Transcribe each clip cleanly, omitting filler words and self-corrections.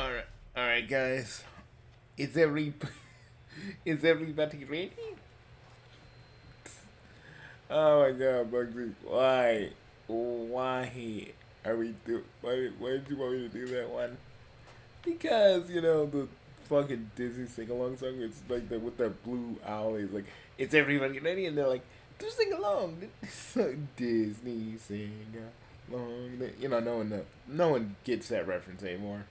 All right, guys. Is every is everybody ready? Oh my God, Bugsy, why are we do? Why did you want me to do that one? Because the fucking Disney sing along song. It's like that with that blue owl. It's like it's everybody ready, and they're like, just sing along. So Disney sing along. No one gets that reference anymore.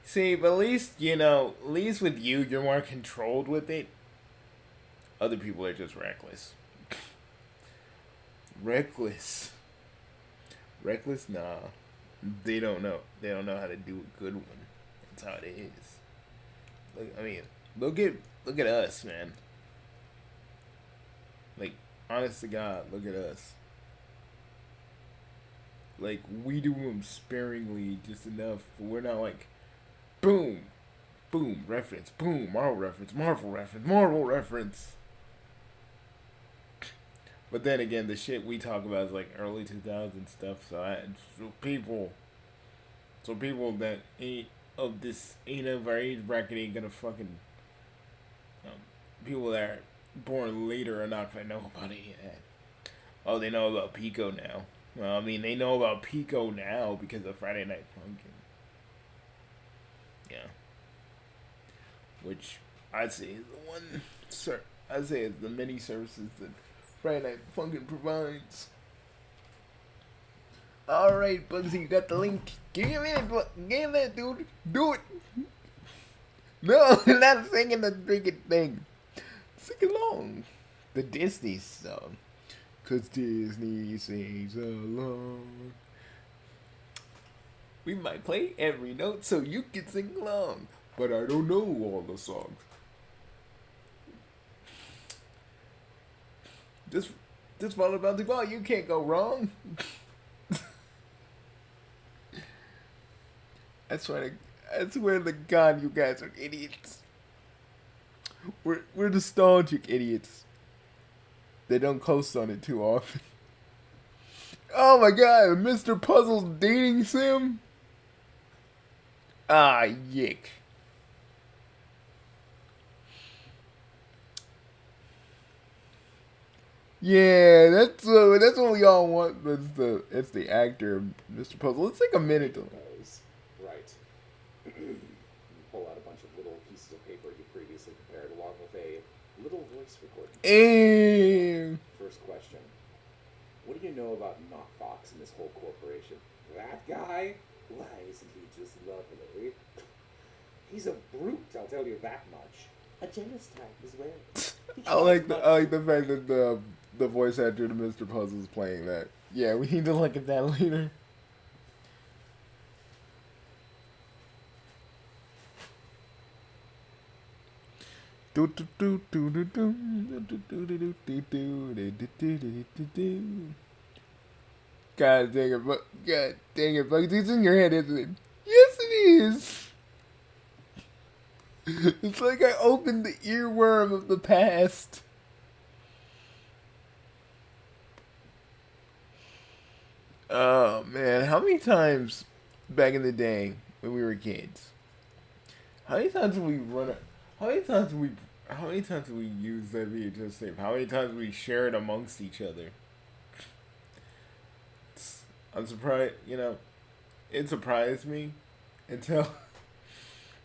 See, but at least with you, you're more controlled with it. Other people are just reckless. Reckless. Reckless? Nah. They don't know. They don't know how to do a good one. That's how it is. I mean, look at look at us, man. Like, honest to God, look at us. Like, we do them sparingly, just enough. But we're not like, boom, boom, reference, boom, Marvel reference, Marvel reference, Marvel reference. But then again, the shit we talk about is like early 2000 stuff. So people that ain't of this ain't of our age bracket ain't gonna fucking um, people that are born later are not gonna know about any of that. Oh, they know about Pico now. Well, I mean, they know about Pico now because of Friday Night Funkin'. Yeah, which I'd say is the one. Sir, I'd say is the many services that Friday Night Funkin' provides. Alright, Bugsy, you got the link. Give me a minute, give that, dude. Do it. No, not singing the freaking thing. Sing along. The Disney song. Cause Disney sings along. We might play every note so you can sing along. But I don't know all the songs. Just follow about the ball. You can't go wrong. I swear to God, you guys are idiots. We're nostalgic idiots. They don't coast on it too often. Oh my God, Mr. Puzzle's dating sim? Ah, yick. Yeah, that's what we all want. It's the actor, Mr. Puzzle. Let's take a minute to. Right. You pull out a bunch of little pieces of paper you previously prepared, along with a little voice recording. First question: what do you know about Knockbox and this whole corporation? That guy? Why isn't he just lovely? He's a brute, I'll tell you that much. A jealous type as well. I like the fact that the voice actor to Mr. Puzzle is playing that. Yeah, we need to look at that later. God dang it, God dang it, Bugs. It's in your head, isn't it? Yes, it is. It's like I opened the earworm of the past. Oh man, how many times back in the day when we were kids? How many times did we run it? How many times did we? How many times did we use that VHS tape? How many times did we share it amongst each other? I'm surprised. It surprised me until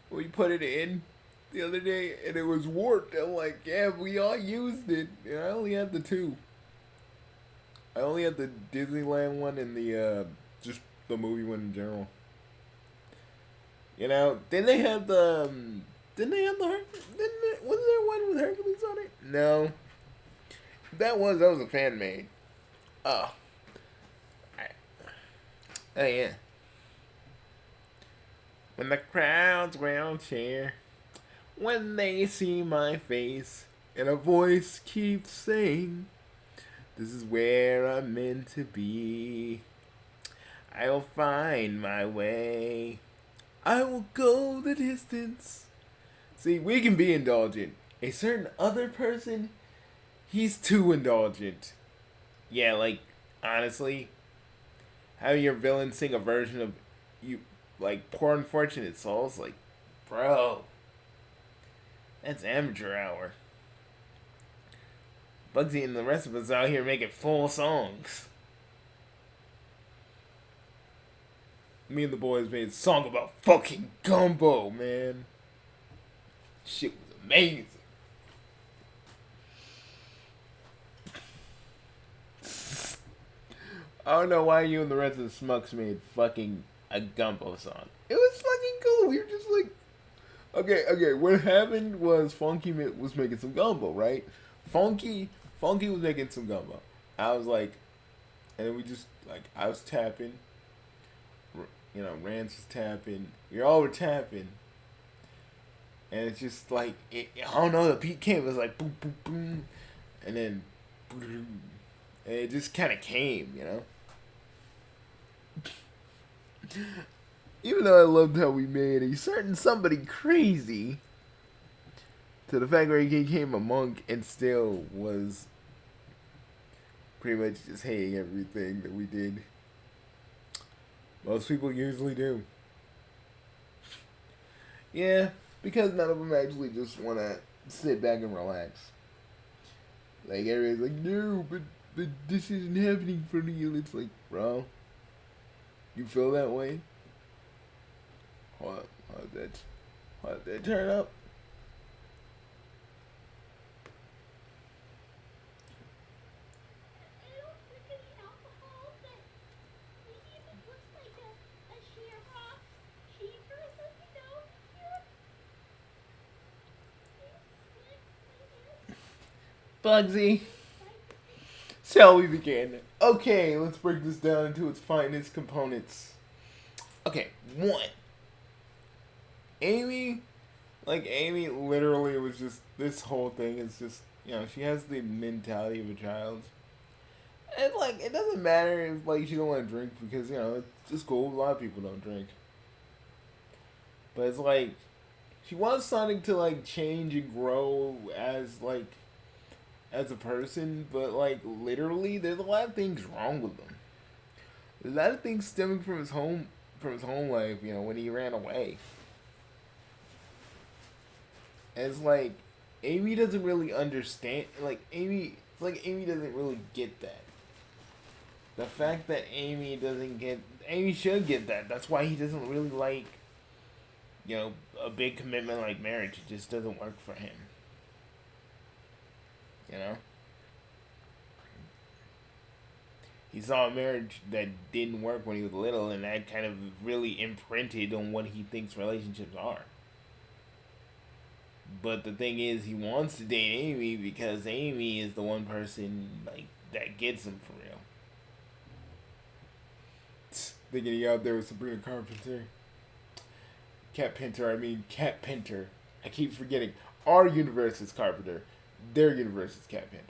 we put it in the other day and it was warped. I'm like, yeah, we all used it. I only had the two. I only had the Disneyland one and the just the movie one in general. Then they had the didn't they have the wasn't there one with Hercules on it? No, that was a fan made. Oh, oh yeah. When the crowds will cheer, when they see my face, and a voice keeps saying, "This is where I'm meant to be. I'll find my way. I will go the distance." See, we can be indulgent. A certain other person, he's too indulgent. Yeah, like, honestly, having your villain sing a version of you like poor unfortunate souls. Like, bro, that's amateur hour. Bugsy and the rest of us out here making full songs. Me and the boys made a song about fucking gumbo, man. Shit was amazing. I don't know why you and the rest of the Smucks made fucking a gumbo song. It was fucking cool. We were just like, okay. What happened was Funky was making some gumbo, right? Funky was making some gumbo. I was like, and then we just like I was tapping. Rance was tapping. We all were tapping. And it's just like, I don't know, the beat came. It was like boom, boom, boom. And then, boom. And it just kind of came, Even though I loved how we made a certain somebody crazy, to the fact where he became a monk and still was pretty much just hating everything that we did. Most people usually do. Yeah, because none of them actually just want to sit back and relax. Like, everybody's like, no, but this isn't happening for you. It's like, bro, you feel that way? Hold that turn up. Bugsy. Shall we begin? Okay, let's break this down into its finest components. Okay, 1. Amy literally was just, this whole thing is just, she has the mentality of a child. And, like, it doesn't matter if, like, she don't want to drink because, it's just cool. A lot of people don't drink. But it's like, she wants Sonic to, like, change and grow as, like, as a person, but, like, literally, there's a lot of things wrong with him. There's a lot of things stemming from his home life, when he ran away. And it's like, Amy doesn't really understand, Amy doesn't really get that. The fact that Amy should get that. That's why he doesn't really like, a big commitment like marriage. It just doesn't work for him. He saw a marriage that didn't work when he was little, and that kind of really imprinted on what he thinks relationships are. But the thing is, he wants to date Amy because Amy is the one person, like, that gets him for real. Thinking he out there with Sabrina Carpenter. Cat Pinter. I keep forgetting. Our universe is Carpenter. Their universe is Cat Pinter.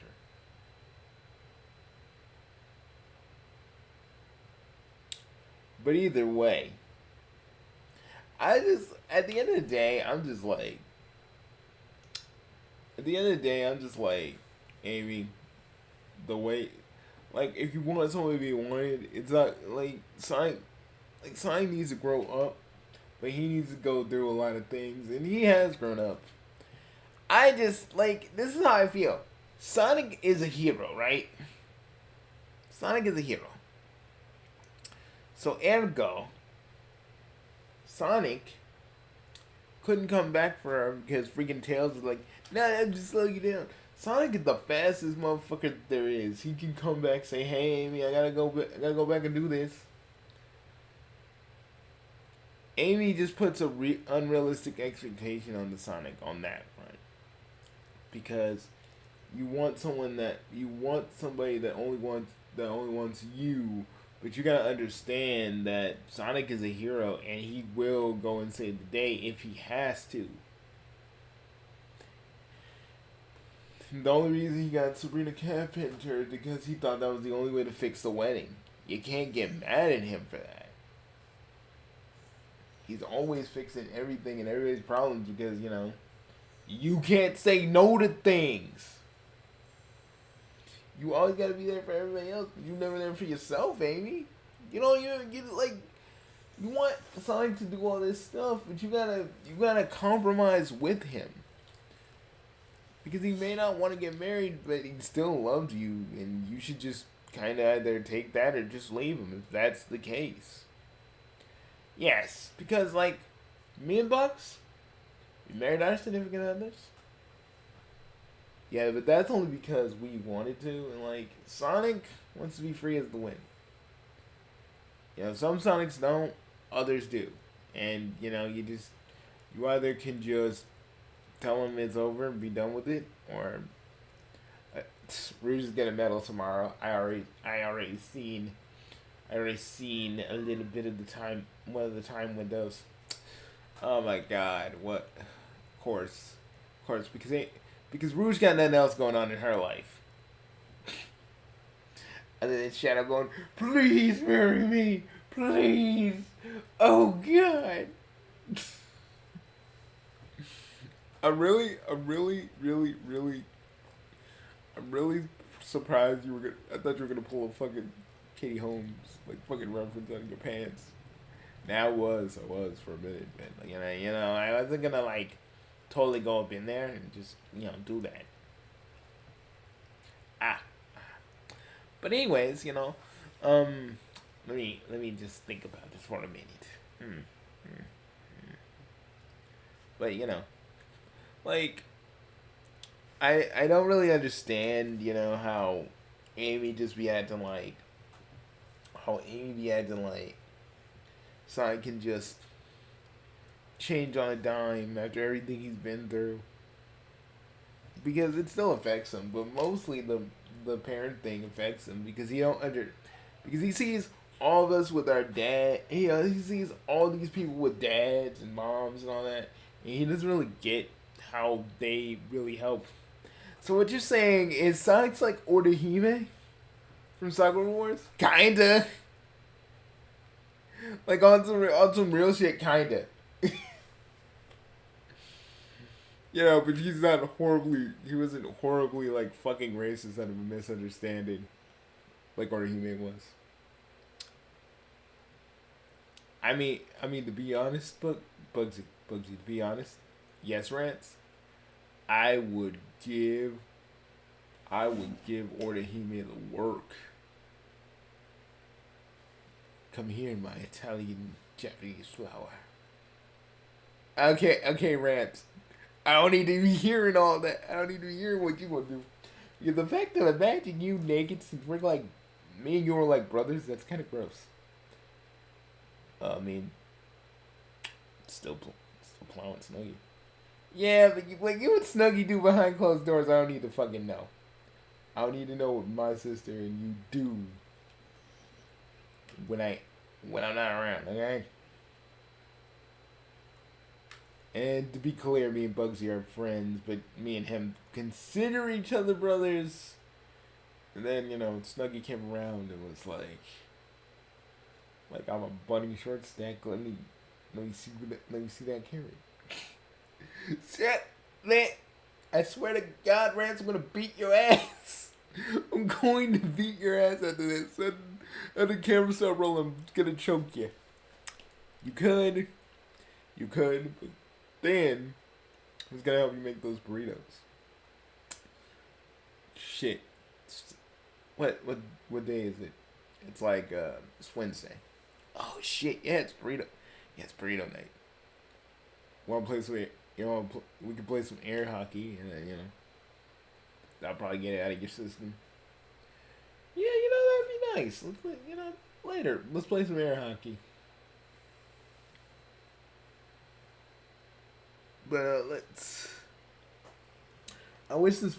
But either way, at the end of the day, I'm just like, Amy, the way, like, if you want someone to be wanted, it's not, like, Sonic needs to grow up, but he needs to go through a lot of things, and he has grown up. This is how I feel. Sonic is a hero, right? Sonic is a hero. So, ergo, Sonic couldn't come back for her because freaking Tails was like, nah, I'm just slow you down. Sonic is the fastest motherfucker there is. He can come back, say, hey, Amy, I gotta go back and do this. Amy just puts a unrealistic expectation on the Sonic on that front. Because you want somebody that only wants you. But you gotta understand that Sonic is a hero and he will go and save the day if he has to. The only reason he got Sabrina Carpenter is because he thought that was the only way to fix the wedding. You can't get mad at him for that. He's always fixing everything and everybody's problems because, you can't say no to things. You always gotta be there for everybody else, but you're never there for yourself, Amy. You want Sonic to do all this stuff, but you gotta compromise with him. Because he may not want to get married, but he still loves you, and you should just kind of either take that or just leave him if that's the case. Yes, because like me and Bucks, we married our significant others. Yeah, but that's only because we wanted to, and like Sonic wants to be free as the wind. You know, some Sonics don't, others do, and you either can just tell him it's over and be done with it, or we're just gonna medal tomorrow. I already seen a little bit of the time, one of the time windows. Oh my god, what? Of course, because Rouge got nothing else going on in her life. Other than Shadow going, please marry me, please. Oh god. I'm really surprised you were gonna. I thought you were gonna pull a fucking Katie Holmes like fucking reference out of your pants. Now I was for a minute, man. Like, I wasn't gonna like totally go up in there and just do that. Ah, but anyways, let me just think about this for a minute. But like I don't really understand, how Amy just be acting like Sonic can just change on a dime after everything he's been through. Because it still affects him, but mostly the parent thing affects him because because he sees all of us with our dad. He sees all these people with dads and moms and all that, and he doesn't really get how they really help. So what you're saying is Sonic's like Orihime from Sakura Wars? Kinda. Like on some real shit, kinda. But he wasn't horribly like fucking racist out of a misunderstanding. Like Orihime was. I mean to be honest, Bugsy, to be honest, yes, Rants, I would give Orihime the work. Come here, my Italian Japanese flower. Okay, Rants. I don't need to be hearing all that. I don't need to be hearing what you want to do. Because the fact of imagine you naked since we're like, me and you are like brothers, that's kind of gross. I mean, still plowing Snuggy. Yeah, but you and Snuggy do behind closed doors, I don't need to fucking know. I don't need to know what my sister and you do when I'm not around, okay? And to be clear, me and Bugsy are friends, but me and him consider each other brothers. And then, Snuggy came around and was like I'm a bunny short stack. Let me see that carrot. Shit, man! I swear to God, Rance, I'm gonna beat your ass. I'm going to beat your ass after this. And the camera start rolling. I'm gonna choke you. You could, but then who's gonna help you make those burritos? Shit. What day is it? It's like it's Wednesday. Oh shit! Yeah, it's burrito. Yeah, it's burrito night. Want to play some? We can play some air hockey, and then I'll probably get it out of your system. Yeah, that'd be nice. Let's play, later. Let's play some air hockey. But let's. I wish this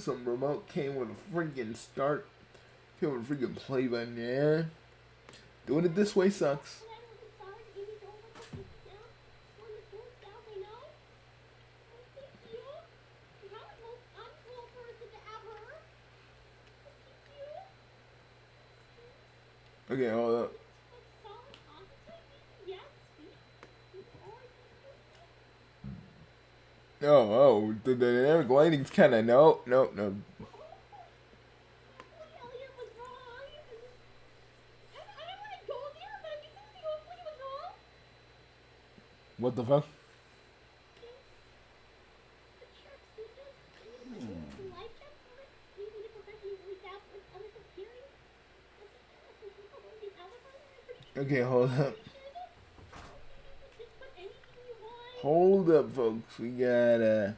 some remote came with a freaking start. Came with a freaking play button. Yeah. Doing it this way sucks. Okay, hold up. The dynamic lighting's kind of no. What the fuck? Okay, hold up. Hold up, folks. We got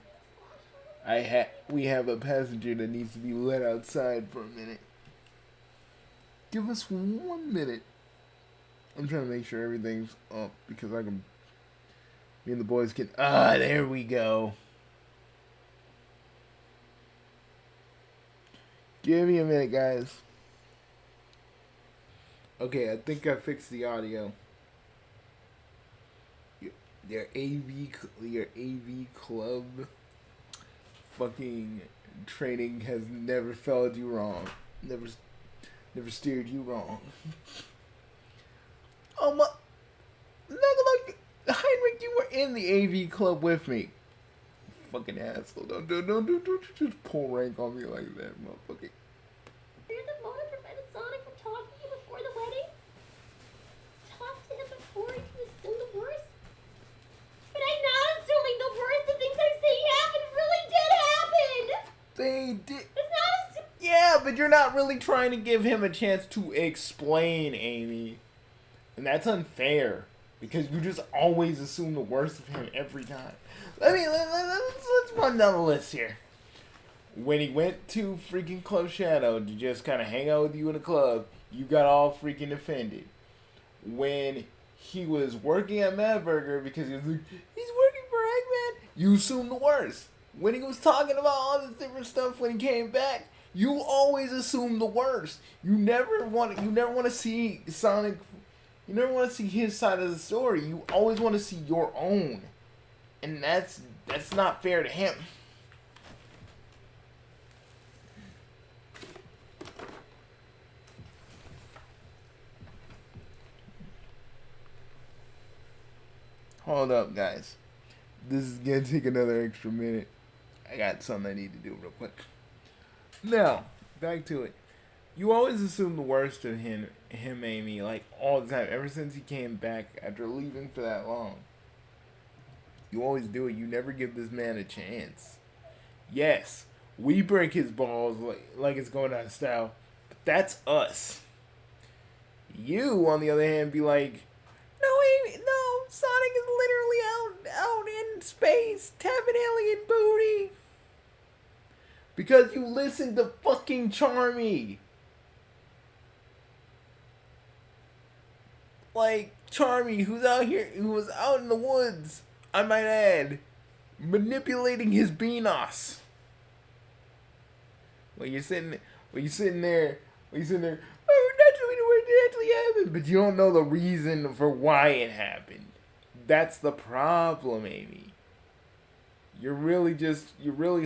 we have a passenger that needs to be let outside for a minute. Give us 1 minute. I'm trying to make sure everything's up because I can. Me and the boys can. There we go. Give me a minute, guys. Okay, I think I fixed the audio. Your AV club fucking training has never failed you wrong. Never steered you wrong. Oh my! Look, Heinrich, you were in the AV club with me. Fucking asshole! Don't just pull rank on me like that, motherfucker. You're the mother prevented Sonic from talking to you before the wedding? Talk to him before he was still the worst? But I'm not assuming the worst. The things I say happened really did happen. They did. It's not Yeah, but you're not really trying to give him a chance to explain, Amy. And that's unfair. Because you just always assume the worst of him every time. Let's run down the list here. When he went to freaking Club Shadow to just kind of hang out with you in the club, you got all freaking offended. When he was working at Mad Burger because he was like, he's working for Eggman, you assumed the worst. When he was talking about all this different stuff when he came back, you always assume the worst. You never want to see Sonic. You never want to see his side of the story. You always want to see your own, and that's not fair to him. Hold up, guys. This is gonna take another extra minute. I got something I need to do real quick. Now, back to it. You always assume the worst of him, Amy, like all the time. Ever since he came back after leaving for that long. You always do it. You never give this man a chance. Yes, we break his balls like it's going out of style, but that's us. You, on the other hand, be like, no, Amy, no, Sonic is literally out in space, tapping alien booty. Because you listen to fucking Charmy. Like, Charmy, who was out in the woods, I might add, manipulating his Beanos. When you're sitting there, oh, that's the way it actually happened. But you don't know the reason for why it happened. That's the problem, Amy. You're really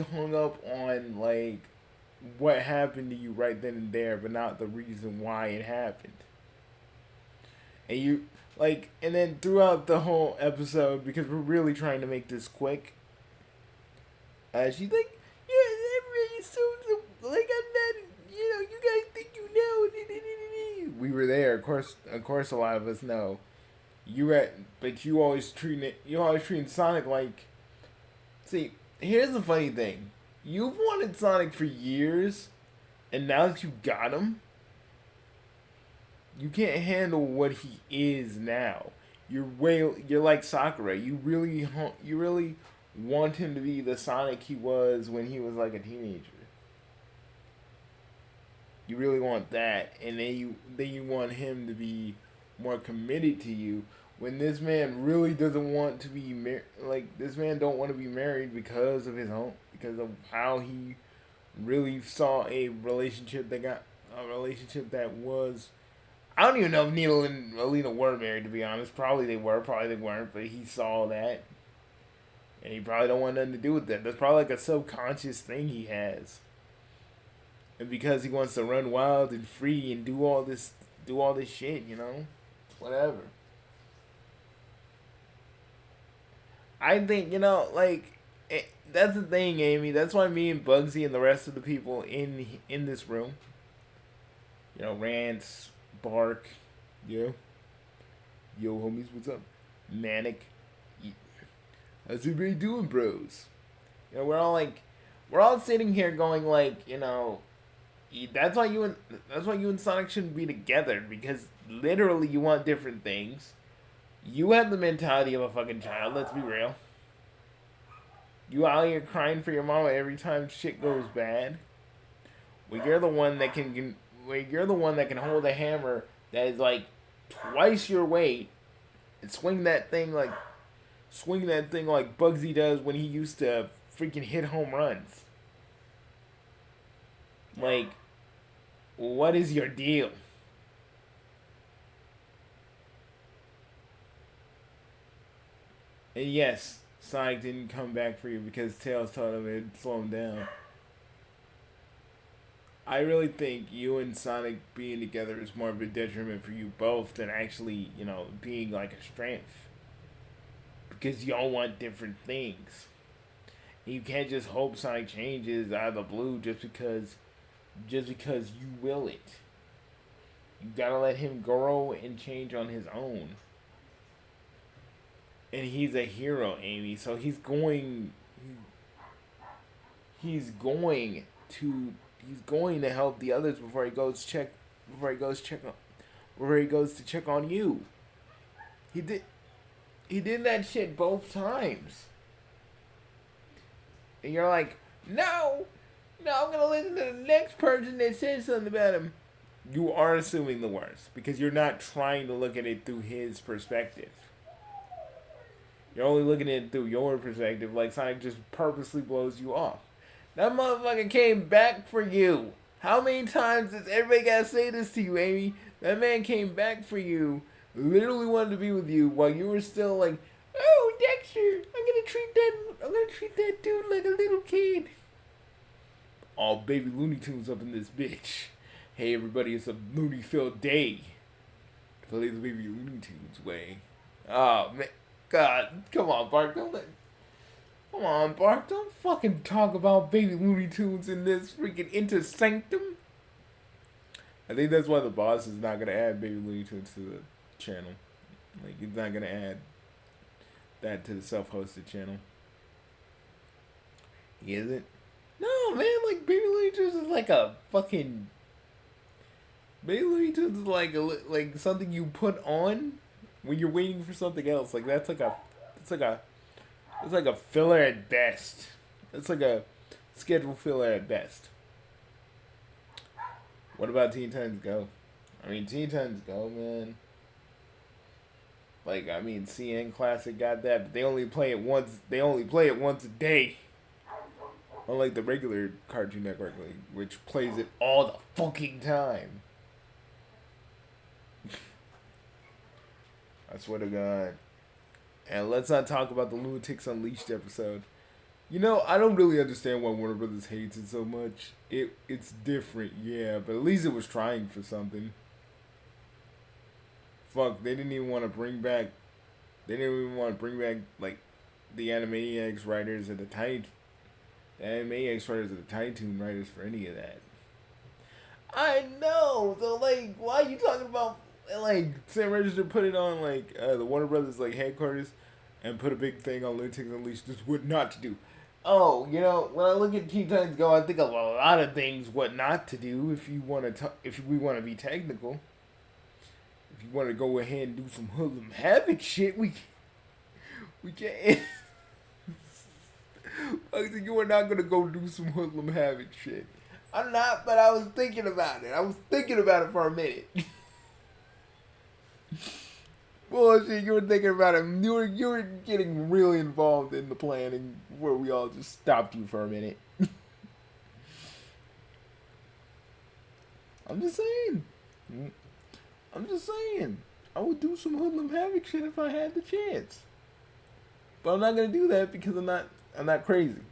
hung up on, like, what happened to you right then and there, but not the reason why it happened. And you, like, and then throughout the whole episode, because we're really trying to make this quick, she's like, yeah, everybody's so, like, I'm not, you guys think you know. We were there, of course a lot of us know. But you always treating Sonic like, see, here's the funny thing. You've wanted Sonic for years, and now that you got him, you can't handle what he is now. You're like Sakura. You really want him to be the Sonic he was when he was like a teenager. You really want that, and then you want him to be more committed to you. When this man really doesn't want to be this man don't want to be married because of how he really saw a relationship that was. I don't even know if Needle and Alina were married, to be honest. Probably they were, probably they weren't, but he saw that. And he probably don't want nothing to do with that. That's probably like a subconscious thing he has. And because he wants to run wild and free and do all this shit, whatever. I think, that's the thing, Amy. That's why me and Bugsy and the rest of the people in this room, Rance, Bark, yo homies, what's up? Manic, How's everybody doing, bros? You know, we're all sitting here going like, you know, that's why you and Sonic shouldn't be together because literally you want different things. You have the mentality of a fucking child. Let's be real. You out here crying for your mama every time shit goes bad. When you're the one that can hold a hammer that is like twice your weight and swing that thing like Bugsy does when he used to freaking hit home runs. Like, what is your deal? And yes, Sonic didn't come back for you because Tails told him it'd slow him down. I really think you and Sonic being together is more of a detriment for you both than actually, you know, being like a strength. Because y'all want different things. And you can't just hope Sonic changes out of the blue just because you will it. You gotta let him grow and change on his own. And he's a hero, Amy, so he's going to help the others before he goes to check on you. He did that shit both times. And you're like, no, I'm gonna listen to the next person that says something about him. You are assuming the worst because you're not trying to look at it through his perspective. You're only looking at it through your perspective, like Sonic just purposely blows you off. That motherfucker came back for you. How many times does everybody gotta say this to you, Amy? That man came back for you, literally wanted to be with you while you were still like, oh, Dexter, I'm gonna treat that dude like a little kid. All baby Looney Tunes up in this bitch. Hey everybody, it's a Looney-filled day. Play the baby Looney Tunes way. Oh man. God, come on, Bark. Don't fucking talk about baby Looney Tunes in this freaking intersanctum. I think that's why the boss is not gonna add baby Looney Tunes to the channel. Like, he's not gonna add that to the self-hosted channel. He isn't? No, man, like, baby Looney Tunes is like a fucking... Baby Looney Tunes is like something you put on when you're waiting for something else. Like, it's like a filler at best. It's like a schedule filler at best. What about Teen Titans Go? I mean, Teen Titans Go, man. Like, I mean, CN Classic got that, but they only play it once. They only play it once a day. Unlike the regular Cartoon Network, which plays it all the fucking time. I swear to God. And let's not talk about the Lunatics Unleashed episode. You know, I don't really understand why Warner Brothers hates it so much. It's different, yeah, but at least it was trying for something. Fuck, they didn't even want to bring back... They didn't even want to bring back, like, the Animaniacs writers or the Animaniacs writers or the Tiny Toon writers for any of that. I know! So, like, why are you talking about... Like, Sam Register put it on, like, the Warner Brothers, like, headquarters and put a big thing on Lunatics Unleashed. Just what not to do. Oh, you know, when I look at Teen Titans Go, I think of a lot of things what not to do if you want to, if we want to be technical. If you want to go ahead and do some hoodlum havoc shit, we can't. You are not gonna go do some hoodlum havoc shit. I'm not, but I was thinking about it. I was thinking about it for a minute. Bullshit, you were thinking about it. You were getting really involved in the planning where we all just stopped you for a minute. I'm just saying. I would do some hoodlum havoc shit if I had the chance. But I'm not gonna do that because I'm not crazy. Doing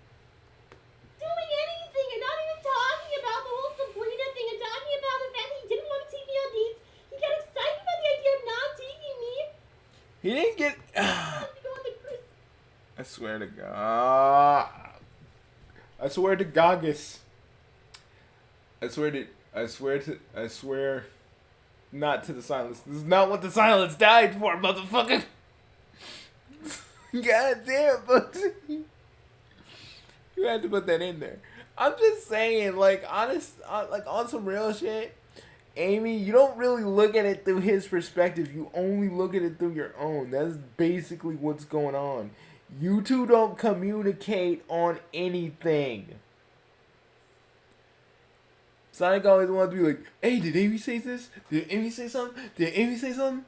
anything and not even talking about the whole Sabrina thing and talking about the fact that he didn't want to take me on dates. He got excited about the idea of not taking me. He didn't get... I swear to God. I swear to Goggis. I swear not to the silence. This is not what the silence died for, motherfucker. God damn, Bugsy. You had to put that in there. I'm just saying, like, like, on some real shit, Amy, you don't really look at it through his perspective. You only look at it through your own. That's basically what's going on. You two don't communicate on anything. Sonic always wants to be like, hey, did Amy say this? Did Amy say something? Did Amy say something?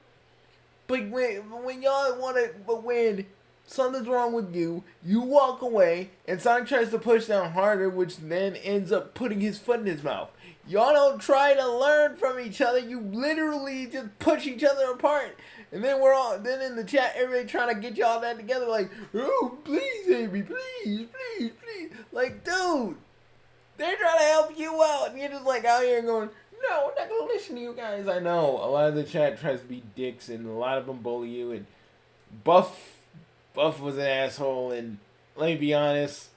But when y'all want to, but when something's wrong with you, you walk away, and Sonic tries to push down harder, which then ends up putting his foot in his mouth. Y'all don't try to learn from each other. You literally just push each other apart. And then then in the chat, everybody trying to get y'all that together, like, oh, please, Amy, please, please, please. Like, dude, they're trying to help you out, and you're just like out here going, no, I'm not gonna listen to you guys. I know a lot of the chat tries to be dicks, and a lot of them bully you. And Buff was an asshole, and let me be honest,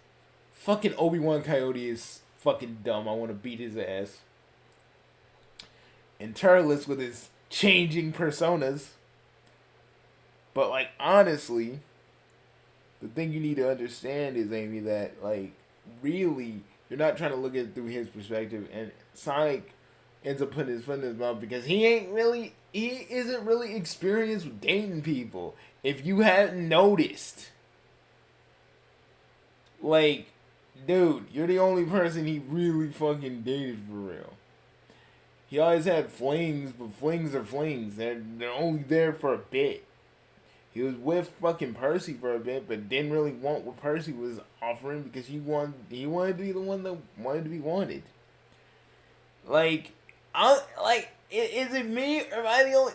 fucking Obi-Wan Coyote is fucking dumb. I want to beat his ass. And Turles with his changing personas. But, like, honestly, the thing you need to understand is, Amy, that, like, really, you're not trying to look at it through his perspective. And Sonic ends up putting his foot in his mouth because he isn't really experienced with dating people. If you hadn't noticed. Like, dude, you're the only person he really fucking dated for real. He always had flings, but flings are flings. They're only there for a bit. He was with fucking Percy for a bit, but didn't really want what Percy was offering because he wanted to be the one that wanted to be wanted. Like, is it me or am I the only?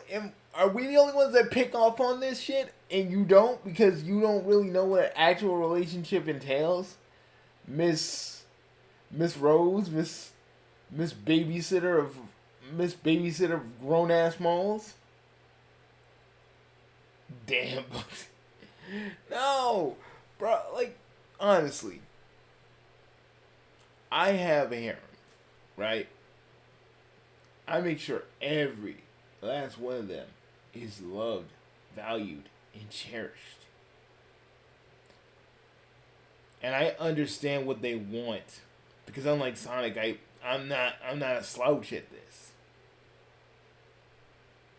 Are we the only ones that pick off on this shit and you don't because you don't really know what an actual relationship entails? Miss Rose, Miss babysitter of grown ass malls. Damn. No, bro. Like, honestly, I have a harem, right? I make sure every last one of them is loved, valued, and cherished. And I understand what they want. Because unlike Sonic, I'm not a slouch at this.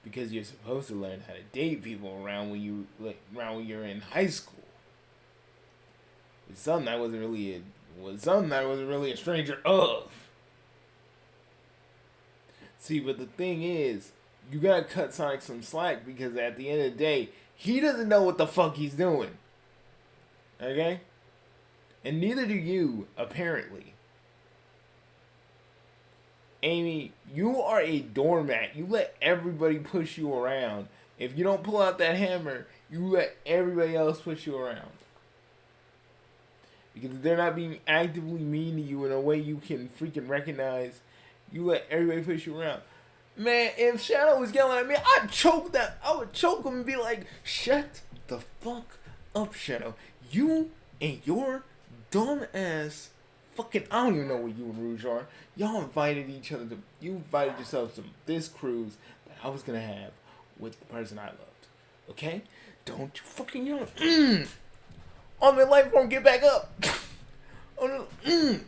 Because you're supposed to learn how to date people around when you're in high school. It's something I wasn't really a stranger of. See, but the thing is, you gotta cut Sonic some slack because at the end of the day, he doesn't know what the fuck he's doing. Okay? And neither do you, apparently. Amy, you are a doormat. You let everybody push you around. If you don't pull out that hammer, you let everybody else push you around. Because if they're not being actively mean to you in a way you can freaking recognize, you let everybody push you around. Man, if Shadow was yelling at me, I'd choke that. I would choke him and be like, shut the fuck up, Shadow. You and your dumb ass fucking, I don't even know what you and Rouge are. Y'all invited you invited yourselves to this cruise that I was gonna have with the person I loved. Okay? Don't you fucking yell. On my life won't get back up. Oh no.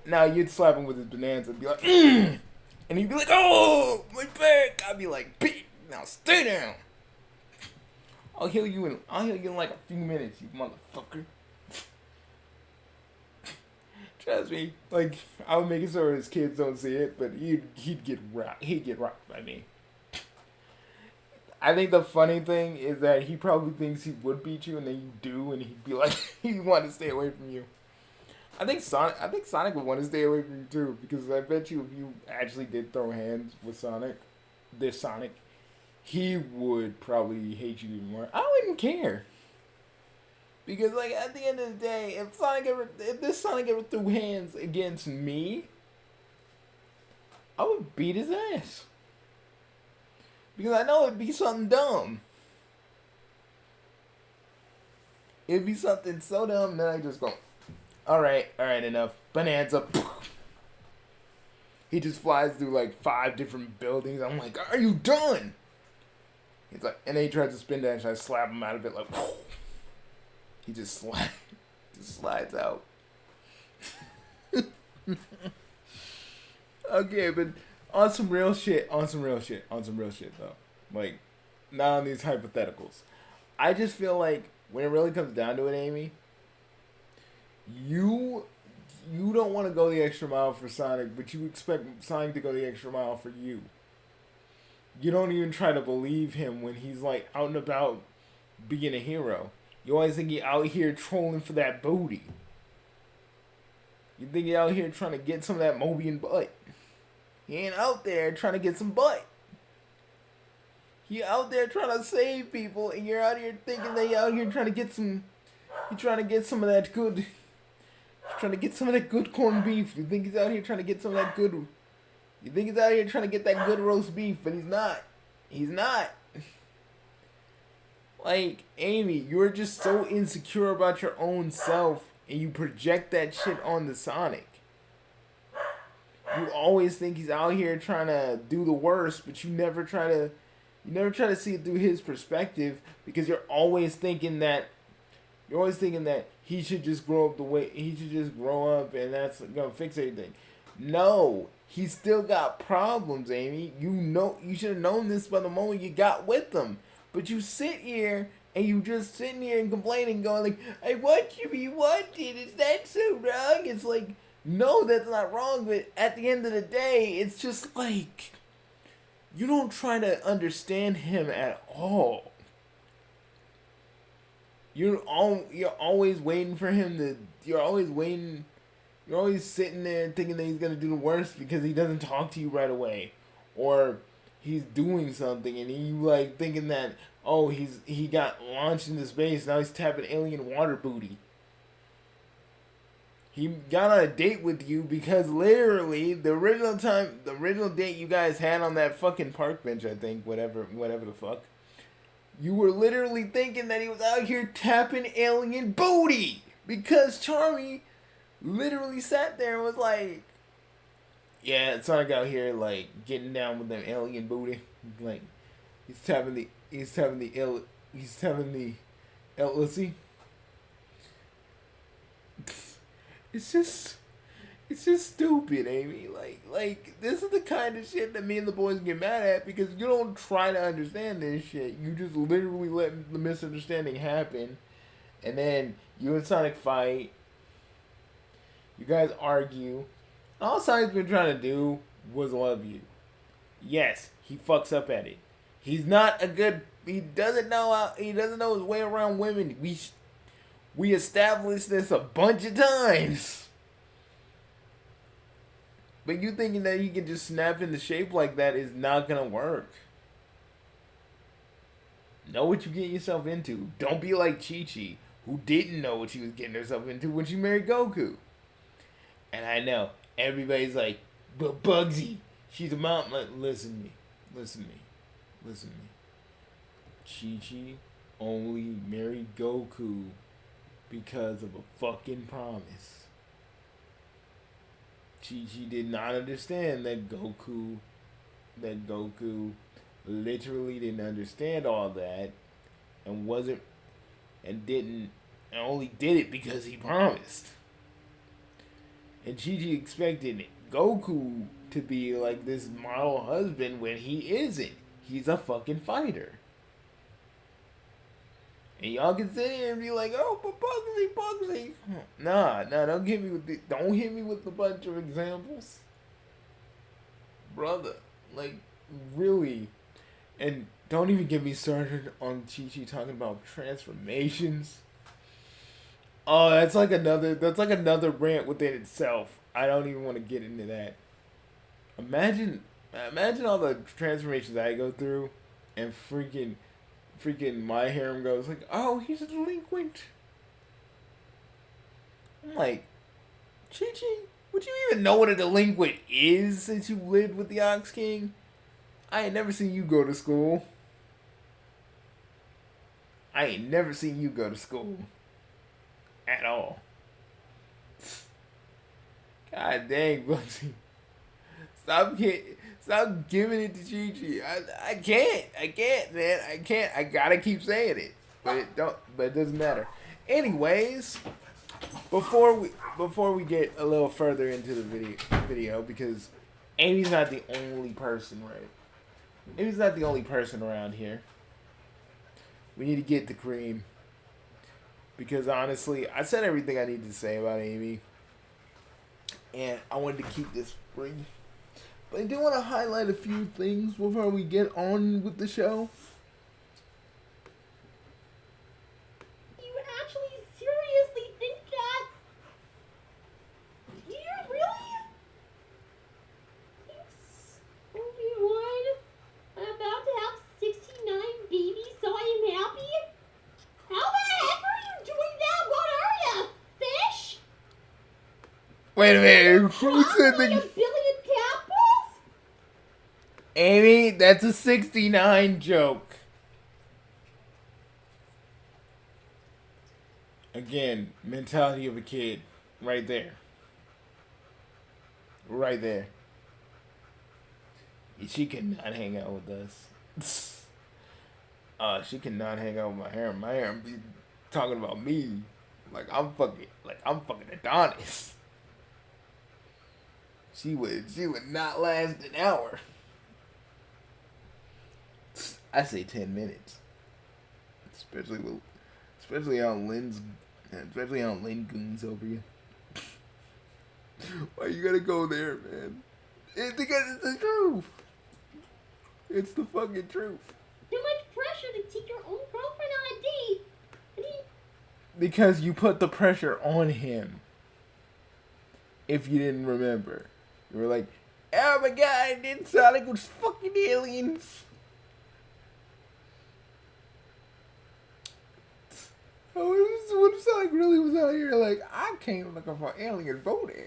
Now you'd slap him with his bananas and be like, and he'd be like, oh, my back. I'd be like, bitch, now stay down. I'll heal you in like a few minutes, you motherfucker. Trust me, like, I would make it so his kids don't see it, but he'd get rocked by me. I think the funny thing is that he probably thinks he would beat you, and then you do, and he'd be like, he'd want to stay away from you. I think Sonic would want to stay away from you too, because I bet you if you actually did throw hands with Sonic, he would probably hate you even more. I wouldn't care. Because, like, at the end of the day, if this Sonic ever threw hands against me, I would beat his ass. Because I know it'd be something dumb. It'd be something so dumb that I just go, alright, enough. Bonanza. He just flies through, like, 5 different buildings. I'm like, are you done? He's like, and then he tries to spin dash, and I slap him out of it like, he just slides out. Okay, but on some real shit though. Like, not on these hypotheticals. I just feel like when it really comes down to it, Amy, you don't want to go the extra mile for Sonic, but you expect Sonic to go the extra mile for you. You don't even try to believe him when he's like out and about being a hero. You always think he's out here trolling for that booty. You think he's out here trying to get some of that Mobian butt. He ain't out there trying to get some butt. He out there trying to save people, and you're out here thinking that you're out here trying to get some. You're trying to get some of that good. You're trying to get some of that good corned beef. You think he's out here trying to get some of that good. You think he's out here trying to get that good roast beef, but he's not. He's not. Like, Amy, you're just so insecure about your own self, and you project that shit on the Sonic. You always think he's out here trying to do the worst, but you never try to see it through his perspective, because you're always thinking that he should just grow up and that's gonna fix everything. No, he's still got problems, Amy. You should have known this by the moment you got with him. But you sit here and you just sitting here and complaining, going like, "I want you to be wanted. Is that so wrong?" It's like, no, that's not wrong. But at the end of the day, it's just like, you don't try to understand him at all. You're always waiting for him to. You're always sitting there thinking that he's gonna do the worst because he doesn't talk to you right away, or he's doing something and you like thinking that, oh, he got launched into space, now he's tapping alien water booty. He got on a date with you because literally the original date you guys had on that fucking park bench, I think, whatever the fuck. You were literally thinking that he was out here tapping alien booty because Charmy literally sat there and was like, "Yeah, Sonic out here like getting down with them alien booty." Like he's tapping the LLC. It's just stupid, Amy. Like this is the kind of shit that me and the boys get mad at because you don't try to understand this shit. You just literally let the misunderstanding happen, and then you and Sonic fight. You guys argue. All Sonic's been trying to do was love you. Yes, he fucks up at it. He doesn't know his way around women. We established this a bunch of times. But you thinking that you can just snap into shape like that is not gonna work. Know what you get yourself into. Don't be like Chi-Chi, who didn't know what she was getting herself into when she married Goku. And I know, everybody's like, "But Bugsy, she's a mom." Like, listen to me. Chi-Chi only married Goku because of a fucking promise. Chi-Chi did not understand that Goku literally didn't understand all that and only did it because he promised. And Chi-Chi expected Goku to be like this model husband when he isn't. He's a fucking fighter. And y'all can sit here and be like, "Oh, but Bugsy." Nah, don't hit me with a bunch of examples. Brother, like, really. And don't even get me started on Chi-Chi talking about transformations. Oh, that's like another rant within itself. I don't even want to get into that. Imagine all the transformations I go through, and freaking my harem goes like, "Oh, he's a delinquent." I'm like, Chi-Chi, would you even know what a delinquent is since you lived with the Ox King? I ain't never seen you go to school. At all. God dang, Bugsy. Stop giving it to Chi-Chi. I can't, man. I can't. I gotta keep saying it, but it doesn't matter. Anyways, before we get a little further into the video, because Amy's not the only person, right? Amy's not the only person around here. We need to get the cream, because honestly, I said everything I need to say about Amy, and I wanted to keep this brief. But I do want to highlight a few things before we get on with the show. You actually seriously think that? You really? Thanks, Obi-Wan. I'm about to have 69 babies, so I am happy. How the heck are you doing that? What are you? Fish? Wait a minute. Who said Like a that? billion tadpoles? Amy, that's a 69 joke. Again, mentality of a kid. Right there. Right there. She cannot hang out with us. She cannot hang out with my harem. My harem be talking about me like I'm fucking Adonis. She would not last an hour. I say 10 minutes. Especially on Lynn goons over you. Why you gotta go there, man? Because it's the truth. It's the fucking truth. Too much pressure to take your own girlfriend on a date. Because you put the pressure on him. If you didn't remember. You were like, oh my god, then Sonic was fucking aliens. What if Sonic really was out here like, I came looking for alien voting?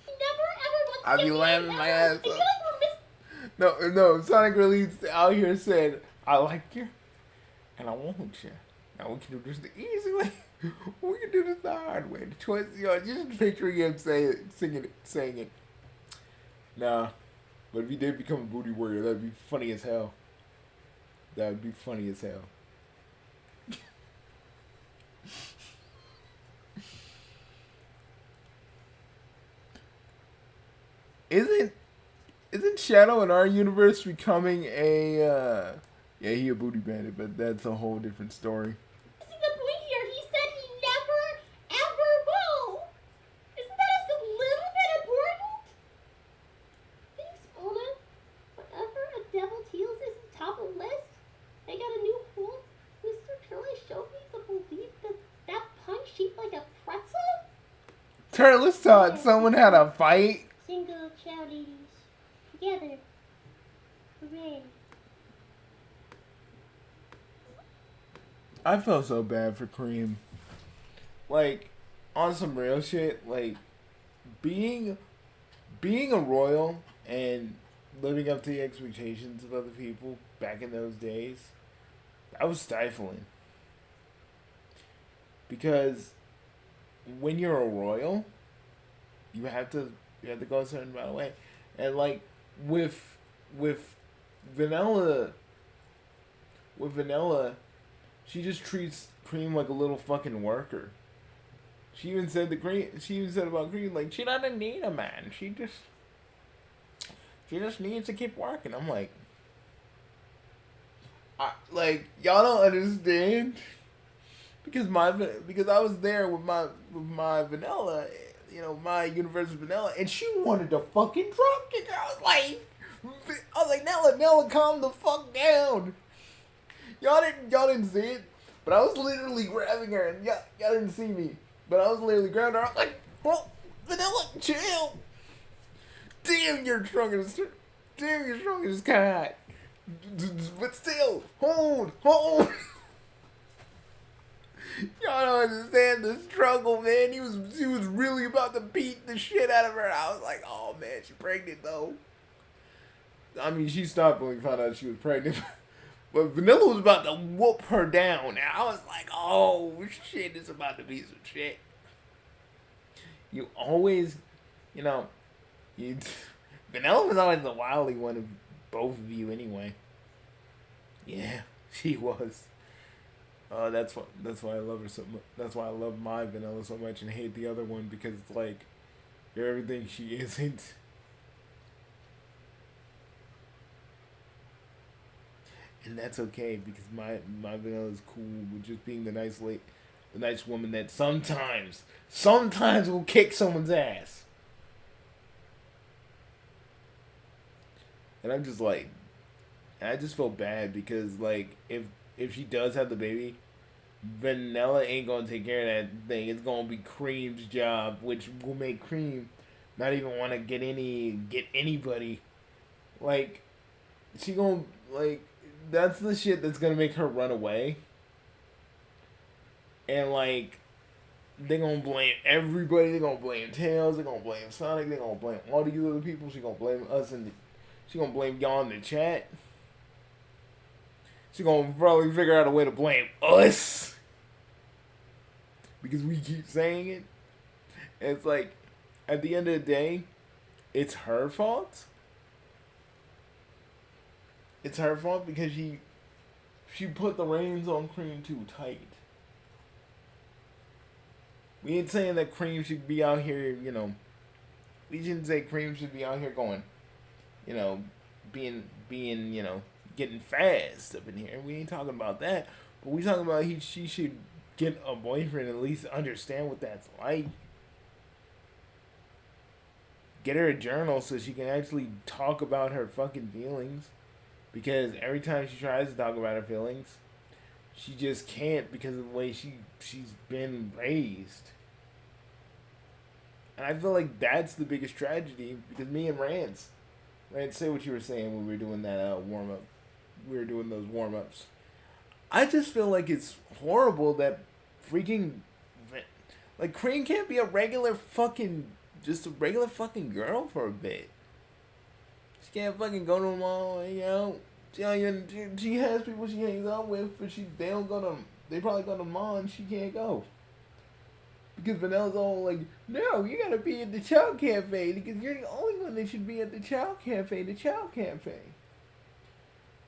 He never ever wants to I'd get be me laughing my ass I feel up. like we're No, Sonic really out here said, I like you, and I want you. Now we can do this the easy way. We can do this the hard way. The choice, just picturing him saying it. Nah, but if he did become a booty warrior, that'd be funny as hell. That would be funny as hell. Isn't Shadow in our universe becoming a yeah, he a booty bandit, but that's a whole different story. missing the point here. He said he never, ever will. Isn't that just a little bit important? Thanks, Mona. Whenever a devil teals is top of the list, I got a new hole. Mr. Curly showed me the belief that punch shaped like a pretzel? Turles thought someone had a fight. Single chow ladies. Together. Hooray. I felt so bad for Cream. Like, on some real shit, like, being a royal and living up to the expectations of other people back in those days, that was stifling. Because when you're a royal, you have to go a certain amount of way. And like with Vanilla, she just treats Cream like a little fucking worker. She even said about Cream, like, she doesn't need a man. She just needs to keep working. I'm like, y'all don't understand. Because I was there with my Vanilla, my universe Vanilla, and she wanted to fucking drop kick. I was like, Nella, calm the fuck down. Y'all didn't see it, but I was literally grabbing her, and y'all didn't see me, but I was literally grabbing her. I was like, well, Vanilla, chill. Damn, you're strong as cat. But still, hold. Y'all don't understand the struggle, man. He was really about to beat the shit out of her. I was like, oh man, she's pregnant though. I mean, she stopped when we found out she was pregnant. But Vanilla was about to whoop her down. And I was like, oh shit, it's about to be some shit. You always, Vanilla was always the wily one of both of you, anyway. Yeah, she was. That's why I love her so much. That's why I love my Vanilla so much and hate the other one, because it's like you're everything she isn't. And that's okay, because my Vanilla is cool with just being the the nice woman that sometimes will kick someone's ass. And I'm just like, I just feel bad because like if she does have the baby, Vanilla ain't gonna take care of that thing. It's gonna be Cream's job, which will make Cream not even want to get anybody. Like she gonna like that's the shit that's gonna make her run away. And like they're gonna blame everybody. They're gonna blame Tails. They're gonna blame Sonic. They're gonna blame all these other people. She gonna blame us and she gonna blame y'all in the chat. She gonna probably figure out a way to blame us because we keep saying it. And it's like, at the end of the day, it's her fault. It's her fault because she put the reins on Cream too tight. We ain't saying that Cream should be out here, we shouldn't say Cream should be out here going, being, getting fast up in here. We ain't talking about that. But we talking about she should get a boyfriend, at least understand what that's like. Get her a journal so she can actually talk about her fucking feelings. Because every time she tries to talk about her feelings, she just can't because of the way she's been raised. And I feel like that's the biggest tragedy, because me and Rance, say what you were saying when we were doing that warm-up. We were doing those warm-ups. I just feel like it's horrible that freaking, like, Cream can't be a regular fucking girl for a bit. She can't fucking go to the mall, she has people she hangs out with, but they probably go to the mall and she can't go. Because Vanilla's all like, no, you gotta be at the child cafe, because you're the only one that should be at the child cafe,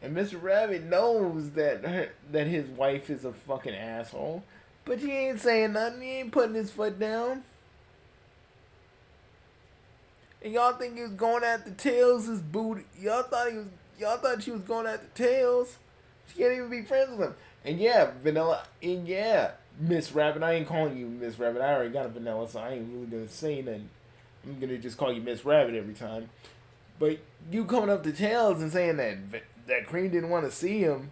And Mr. Rabbit knows that his wife is a fucking asshole, but he ain't saying nothing, he ain't putting his foot down. And y'all think he was going after Tails' booty. Y'all thought she was going after Tails. She can't even be friends with him. And yeah, Vanilla, and yeah, Miss Rabbit. I ain't calling you Miss Rabbit. I already got a Vanilla, so I ain't really gonna say nothing. I'm gonna just call you Miss Rabbit every time. But you coming up to Tails and saying that Cream didn't want to see him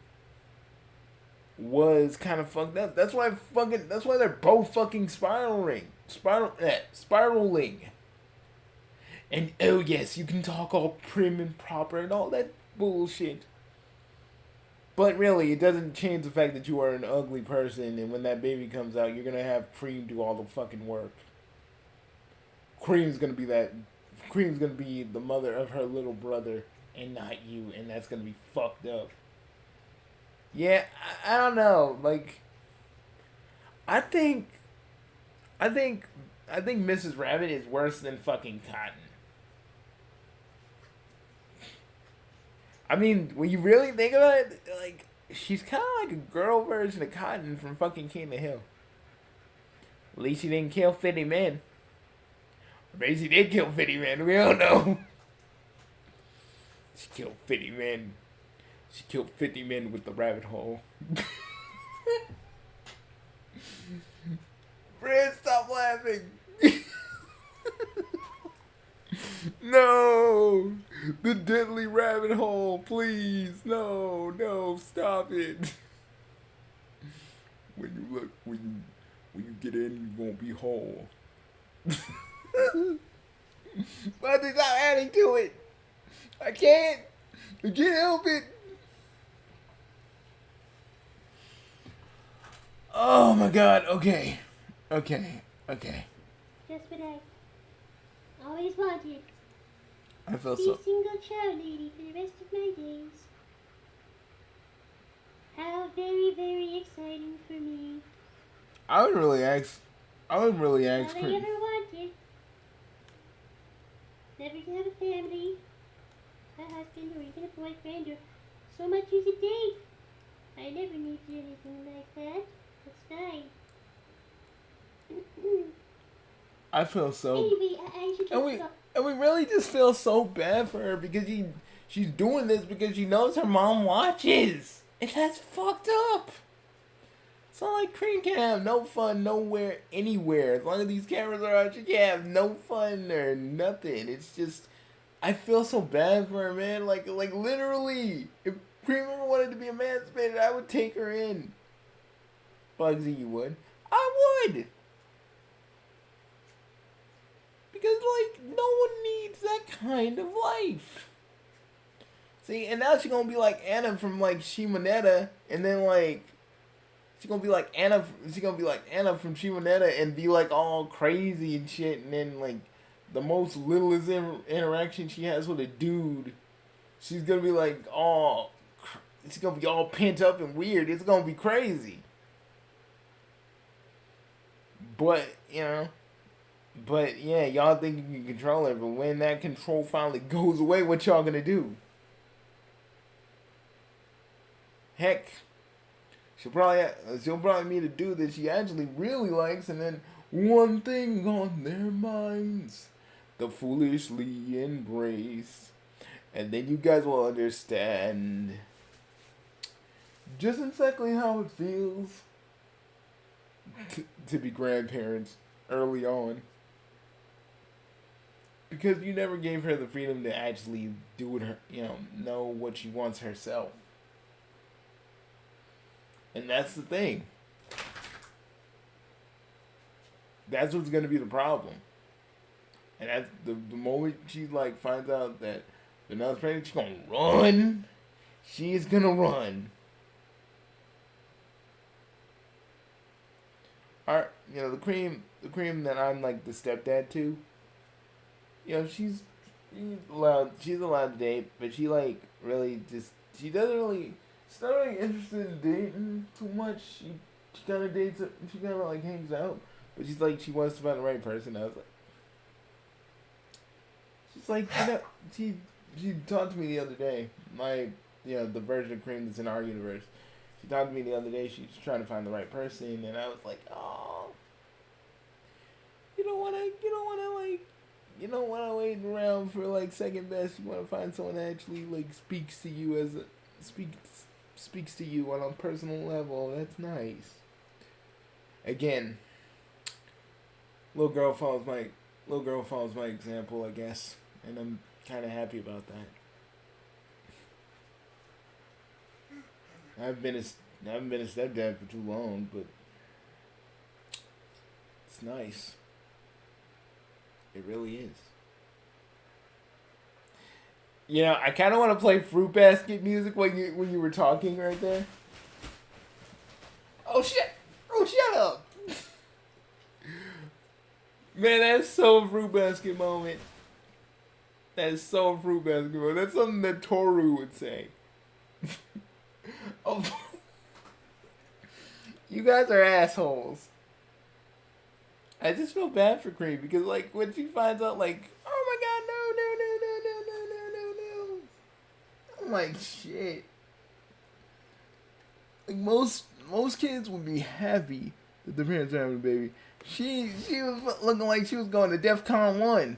was kind of fucked up. That's why they're both fucking spiraling. And oh yes, you can talk all prim and proper and all that bullshit. But really, it doesn't change the fact that you are an ugly person, and when that baby comes out, you're gonna have Cream do all the fucking work. Cream's gonna be the mother of her little brother, and not you, and that's gonna be fucked up. Yeah, I don't know. Like, I think Mrs. Rabbit is worse than fucking Cotton. I mean, when you really think about it, like, she's kind of like a girl version of Cotton from fucking King of the Hill. At least she didn't kill 50 men. Or maybe she did kill 50 men. We don't know. She killed 50 men. She killed 50 men with the rabbit hole. Fred, stop laughing. No, the deadly rabbit hole, please. No, stop it. When you get in, you won't be whole. But stop adding to it. I can't help it. Oh my god, okay. Just what I always wanted. I feel Be so. a single child lady for the rest of my days. How very, very exciting for me. I would really ask All I Cream. ever wanted. Never to have a family. boyfriend or so much as a date. I never need anything like that. It's fine. I feel so. Anyway, I should And talk we about. and we really just feel so bad for her because she's doing this because she knows her mom watches. And that's fucked up. It's not like Cream can have no fun nowhere, anywhere. As long as these cameras are out, she can't have no fun or nothing. It's just, I feel so bad for her, man. Like literally, if Cream ever wanted to be emancipated, I would take her in. Bugsy, you would. I would. Because, like, no one needs that kind of life. See, and now she's gonna be like Anna from, like, Shimonetta, and then, like, she's gonna be like Anna from Shimonetta and be, like, all crazy and shit, and then, like, the most littlest interaction she has with a dude, she's gonna be, like, she's gonna be all pent up and weird. It's gonna be crazy. But, yeah, y'all think you can control her, but when that control finally goes away, what y'all gonna do? Heck, she'll probably meet a dude that she actually really likes, and then one thing on their minds, the foolishly embrace, and then you guys will understand just exactly how it feels to be grandparents early on. Because you never gave her the freedom to actually do it, know what she wants herself. And that's the thing. That's what's going to be the problem. And that's the moment she, like, finds out that they're not pregnant, she's going to run. She is going to run. The cream that I'm, like, the stepdad to, she's allowed to date, but she, like, really just, she's not really interested in dating too much. She kind of dates, she kind of, like, hangs out, but she's like, she wants to find the right person. I was like, she talked to me the other day, the version of Cream that's in our universe. She talked to me the other day, she's trying to find the right person, and I was like, oh, you don't want to wait around for, like, second best. You want to find someone that actually, like, speaks to you speaks to you on a personal level. That's nice. Again, little girl follows my example, I guess, and I'm kind of happy about that. I haven't been a stepdad for too long, but it's nice. It really is. I kind of want to play Fruit Basket music when you were talking right there. Oh shit! Oh, shut up! Man, that's so a Fruit Basket moment. That is so a Fruit Basket moment. That's something that Toru would say. Oh, you guys are assholes. I just feel bad for Cream because, like, when she finds out, like, oh my god, no. I'm like, shit. Like, most kids would be happy that their parents are having a baby. She was looking like she was going to DEFCON 1.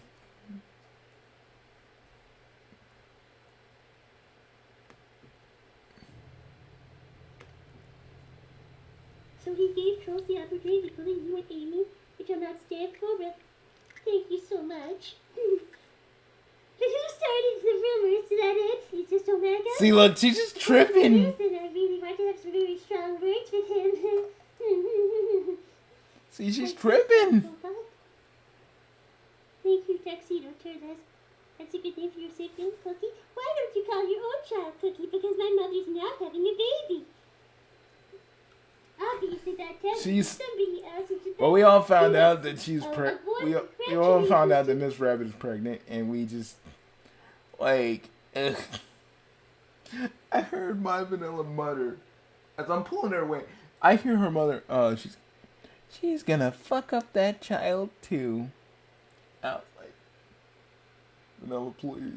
So he gave Charles the opportunity to bully you and Amy, which I'm not stand for, but thank you so much. But who started the rumors to that end? It's just Omega? See, look, she's just tripping. And I really want to have some very strong words with him. See, she's tripping. Thank you, Tuxedo Turtles. That's a good name for your sibling, Cookie. Why don't you call your own child Cookie? Because my mother's now having a baby. Obviously, that tells somebody else. Well, we all found out that she's we all found out that Miss Rabbit is pregnant, and we just, like, I heard my vanilla mutter as I'm pulling her away. I hear her mother. She's gonna fuck up that child too. I was like, Vanilla, please.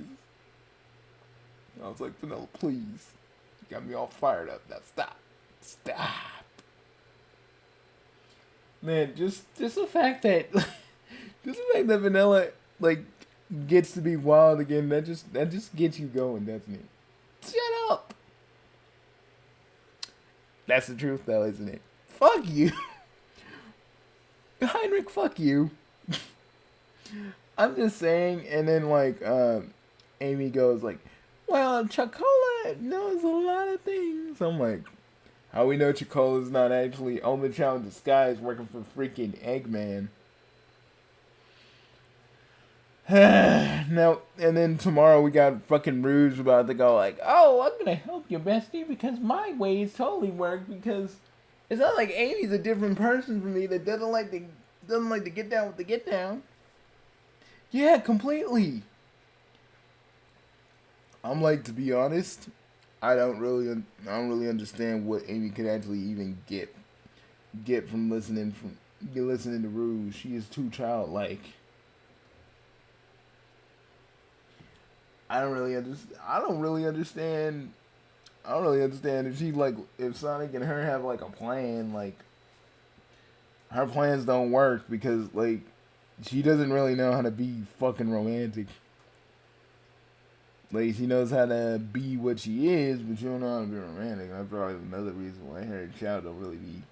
I was like, Vanilla, please. You got me all fired up. Now stop. Stop. Man, just the fact that Vanilla like gets to be wild again, that just gets you going, doesn't it? Shut up. That's the truth though, isn't it? Fuck you. Heinrich, fuck you. I'm just saying, and then like Amy goes like, well, Chocola knows a lot of things. I'm like, how we know Chocola's not actually only child in disguise working for freaking Eggman. Now, and then tomorrow we got fucking Rouge about to go like, oh, I'm gonna help you, bestie, because my ways totally work, because it's not like Amy's a different person from me that doesn't like to get down with the get down. Yeah, completely. I'm like, to be honest, I don't really understand what Amy could actually even get from listening to Rouge. She is too childlike. I don't really understand if Sonic and her have like a plan. Like, her plans don't work because like she doesn't really know how to be fucking romantic. Like, she knows how to be what she is, but she don't know how to be romantic. That's probably another reason why her and Shadow don't really be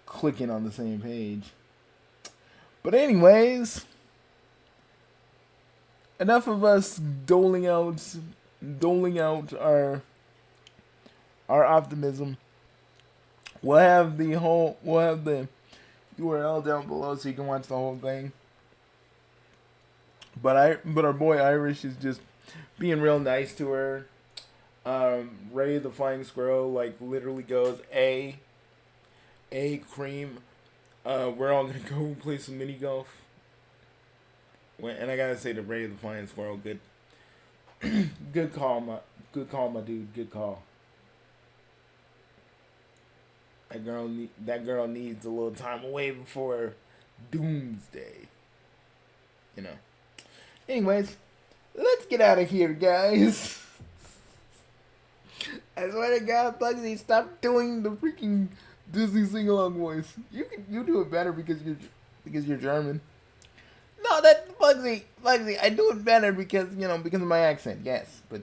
clicking on the same page. But anyways, enough of us doling out our optimism. We'll have the URL down below so you can watch the whole thing. But our boy Irish is just being real nice to her. Ray the Flying Squirrel like literally goes, A Cream, we're all gonna go play some mini golf. And I gotta say to Ray the Flying Squirrel, good call, my dude, good call. That girl needs a little time away before doomsday. You know. Anyways, let's get out of here, guys. I swear to God, Bugsy, stop doing the freaking Disney sing-along voice. You do it better because you're German. No, that's Bugsy. I do it better because of my accent. Yes, but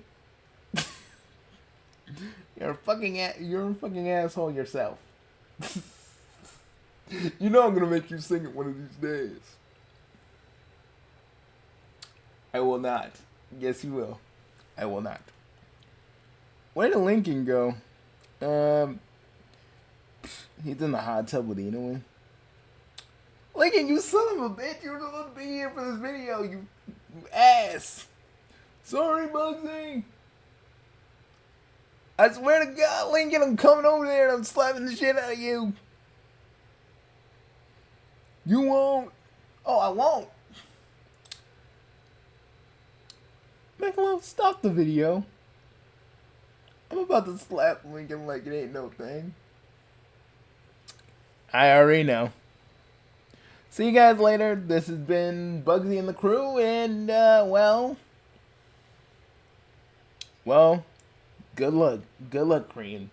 you're a fucking asshole yourself. You know I'm gonna make you sing it one of these days. I will not. Yes, you will. I will not. Where did Lincoln go? He's in the hot tub with Enoin. Lincoln, you son of a bitch! You were supposed to be here for this video, you ass. Sorry, Bugsy. I swear to God, Lincoln, I'm coming over there and I'm slapping the shit out of you. You won't. Oh, I won't. Michael, stop the video. I'm about to slap Lincoln like it ain't no thing. I already know. See you guys later. This has been Bugsy and the crew, and, well, good luck. Good luck, Cream.